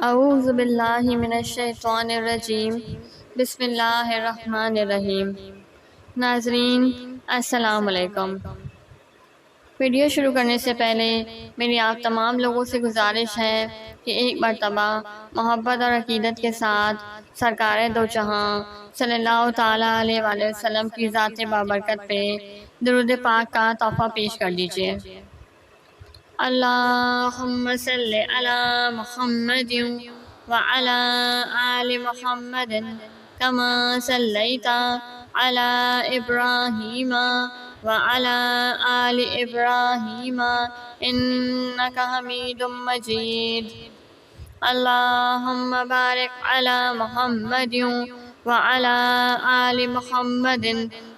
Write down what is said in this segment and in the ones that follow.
اعوذ باللہ من الشیطان الرجیم بسم اللہ الرحمن الرحیم۔ ناظرین السلام علیکم۔ ویڈیو شروع کرنے سے پہلے میری آپ تمام لوگوں سے گزارش ہے کہ ایک مرتبہ محبت اور عقیدت کے ساتھ سرکار دو جہاں صلی اللہ تعالیٰ علیہ وآلہ وسلم کی ذات بابرکت پہ درود پاک کا تحفہ پیش کر دیجیے۔ اللہم صلی علی محمد وعلی آل محمد کما صلیت علی ابراہیم وعلی آل ابراہیم انکا حمید مجید۔ اللہم بارک علی محمد وعلی آل محمد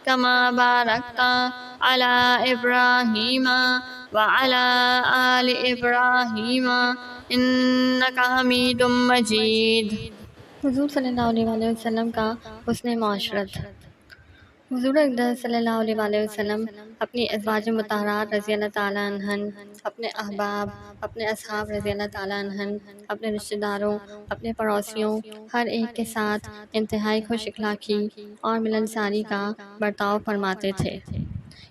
کما بارکت علی ابراہیم وعلی آل ابراہیم انکا حمید مجید۔ حضور صلی اللہ علیہ وآلہ وسلم کا حسن معاشرت۔ حضور اقدس صلی اللہ علیہ وآلہ وسلم اپنی ازواج مطہرات رضی اللہ تعالیٰ عنہن، اپنے احباب، اپنے اصحاب رضی اللہ تعالیٰ عنہن، اپنے رشتہ داروں، اپنے پڑوسیوں، ہر ایک کے ساتھ انتہائی خوش اخلاقی اور ملنساری کا برتاؤ فرماتے تھے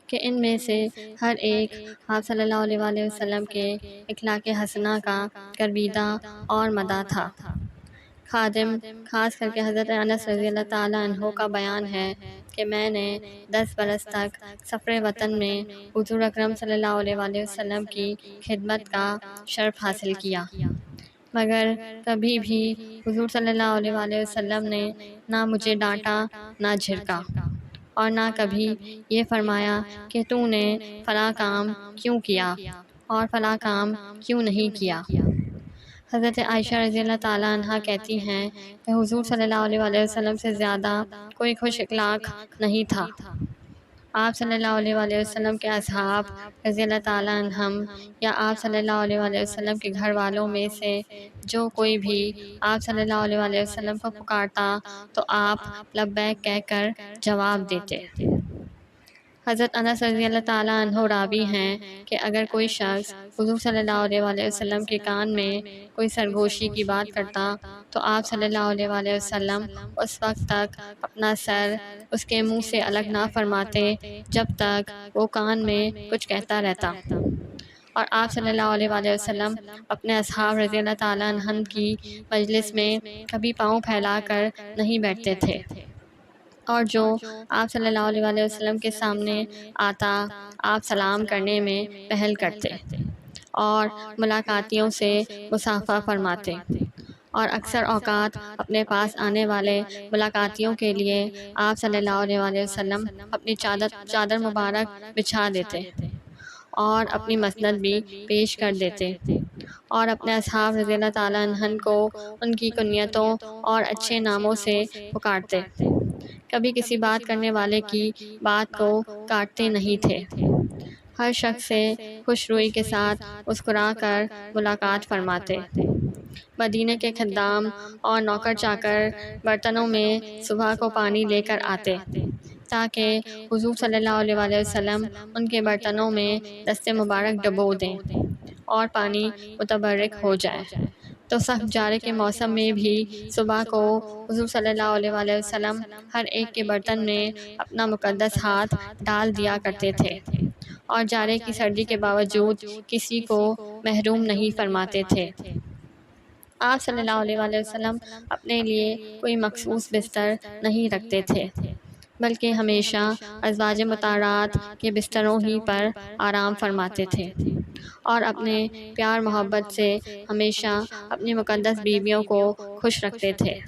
کہ ان میں سے ہر ایک آپ صلی اللہ علیہ وآلہ وسلم کے اخلاق حسنہ کا گرویدہ اور مداح تھا۔ خادم خاص کر کے حضرت انس رضی اللہ تعالیٰ عنہ کا بیان ہے کہ میں نے 10 برس تک سفر وطن میں حضور اکرم صلی اللہ علیہ وآلہ وسلم کی خدمت کا شرف حاصل کیا، مگر کبھی بھی حضور صلی اللہ علیہ وآلہ وسلم نے نہ مجھے ڈانٹا نہ جھڑکا، اور نہ کبھی یہ فرمایا کہ تو نے فلاں کام کیوں کیا اور فلاں کام کیوں نہیں کیا۔ حضرت عائشہ رضی اللہ تعالیٰ عنہ کہتی ہیں کہ حضور صلی اللہ علیہ وآلہ وسلم سے زیادہ کوئی خوش اخلاق نہیں تھا۔ آپ صلی اللہ علیہ وآلہ وسلم کے اصحاب رضی اللہ تعالیٰ عنہم یا آپ صلی اللہ علیہ وآلہ وسلم کے گھر والوں میں سے جو کوئی بھی آپ صلی اللہ علیہ وآلہ وسلم کو پکارتا تو آپ لبیک کہہ کر جواب دیتے۔ حضرت انس رضی اللہ تعالیٰ عنہ راوی ہیں کہ اگر کوئی شخص حضور صلی اللہ علیہ وآلہ وسلم کے کان میں کوئی سرگوشی کی بات کرتا تو آپ صلی اللہ علیہ وآلہ وسلم اس وقت تک اپنا سر اس کے منہ سے الگ نہ فرماتے جب تک وہ کان میں کچھ کہتا رہتا، اور آپ صلی اللہ علیہ وآلہ وسلم اپنے اصحاب رضی اللہ تعالیٰ عنہم کی مجلس میں کبھی پاؤں پھیلا کر نہیں بیٹھتے تھے، اور جو آپ صلی اللہ علیہ وآلہ وسلم کے سامنے آتا آپ سلام کرنے میں پہل کرتے اور ملاقاتیوں سے مصافحہ فرماتے، اور اکثر اوقات اپنے پاس آنے والے ملاقاتیوں کے لیے آپ صلی اللہ علیہ وآلہ وسلم اپنی چادر مبارک بچھا دیتے اور اپنی مسند بھی پیش کر دیتے، اور اپنے اصحاب رضی اللہ تعالیٰ عنہن کو ان کی کنیتوں اور اچھے ناموں سے پکارتے، کبھی کسی بات کرنے والے کی بات کو کاٹتے نہیں تھے، ہر شخص سے خوش روئی کے ساتھ مسکرا کر ملاقات فرماتے۔ مدینے کے خدام اور نوکر چاکر برتنوں میں صبح کو پانی لے کر آتے تاکہ حضور صلی اللہ علیہ وآلہ وسلم ان کے برتنوں میں دست مبارک ڈبو دیں اور پانی متبرک ہو جائے، تو سخت جارے کے موسم میں بھی صبح کو حضور صلی اللہ علیہ وآلہ وسلم ہر ایک کے برتن میں اپنا مقدس ہاتھ ڈال دیا کرتے تھے، اور جارے کی سردی کے باوجود کسی کو محروم نہیں فرماتے تھے۔ آپ صلی اللہ علیہ وآلہ وسلم اپنے لیے کوئی مخصوص بستر نہیں رکھتے تھے، بلکہ ہمیشہ ازواج مطہرات کے بستروں ہی پر آرام فرماتے تھے، اور اپنے پیار محبت سے ہمیشہ اپنی مقدس بیویوں کو خوش رکھتے تھے۔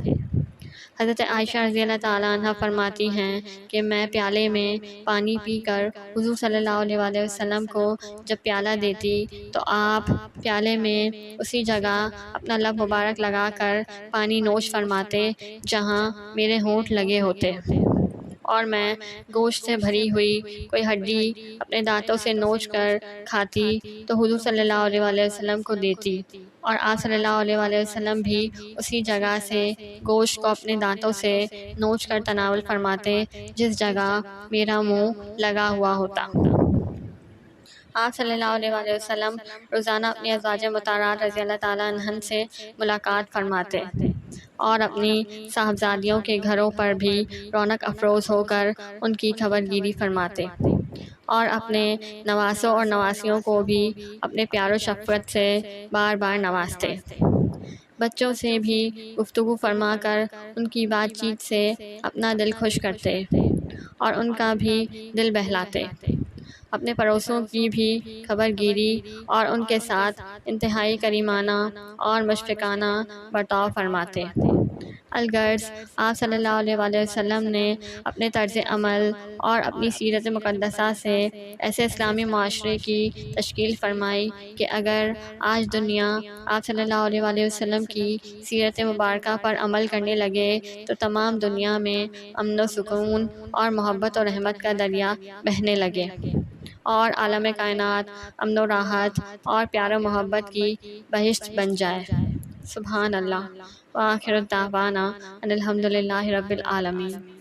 حضرت عائشہ رضی اللہ تعالیٰ عنہ فرماتی ہیں کہ میں پیالے میں پانی پی کر حضور صلی اللہ علیہ وآلہ وسلم کو جب پیالہ دیتی تو آپ پیالے میں اسی جگہ اپنا لب مبارک لگا کر پانی نوش فرماتے جہاں میرے ہونٹ لگے ہوتے، اور میں گوشت سے بھری ہوئی کوئی ہڈی اپنے دانتوں سے نوچ کر کھاتی تو حضور صلی اللہ علیہ وآلہ وسلم کو دیتی، اور آپ صلی اللہ علیہ وآلہ وسلم بھی اسی جگہ سے گوشت کو اپنے دانتوں سے نوچ کر تناول فرماتے جس جگہ میرا منہ لگا ہوا ہوتا۔ آپ صلی اللہ علیہ وآلہ وسلم روزانہ اپنی ازواج مطہرات رضی اللہ تعالیٰ عنہن سے ملاقات فرماتے اور اپنی صاحبزادیوں کے گھروں پر بھی رونق افروز ہو کر ان کی خبر گیری فرماتے اور اپنے نواسوں اور نواسیوں کو بھی اپنے پیار و شفقت سے بار بار نوازتے۔ بچوں سے بھی گفتگو فرما کر ان کی بات چیت سے اپنا دل خوش کرتے اور ان کا بھی دل بہلاتے۔ اپنے پڑوسوں کی بھی خبر گیری اور ان کے ساتھ انتہائی کریمانہ اور مشفقانہ برتاؤ فرماتے۔ الغرض آپ صلی اللہ علیہ وآلہ وسلم نے اپنے طرز عمل اور اپنی سیرت مقدسہ سے ایسے اسلامی معاشرے کی تشکیل فرمائی کہ اگر آج دنیا آپ صلی اللہ علیہ وآلہ وسلم کی سیرت مبارکہ پر عمل کرنے لگے تو تمام دنیا میں امن و سکون اور محبت و رحمت کا دریا بہنے لگے اور عالم کائنات امن و راحت اور پیار و محبت کی بہشت بن جائے۔ سبحان اللہ۔ وآخر دعوانا ان الحمد للہ رب العالمین۔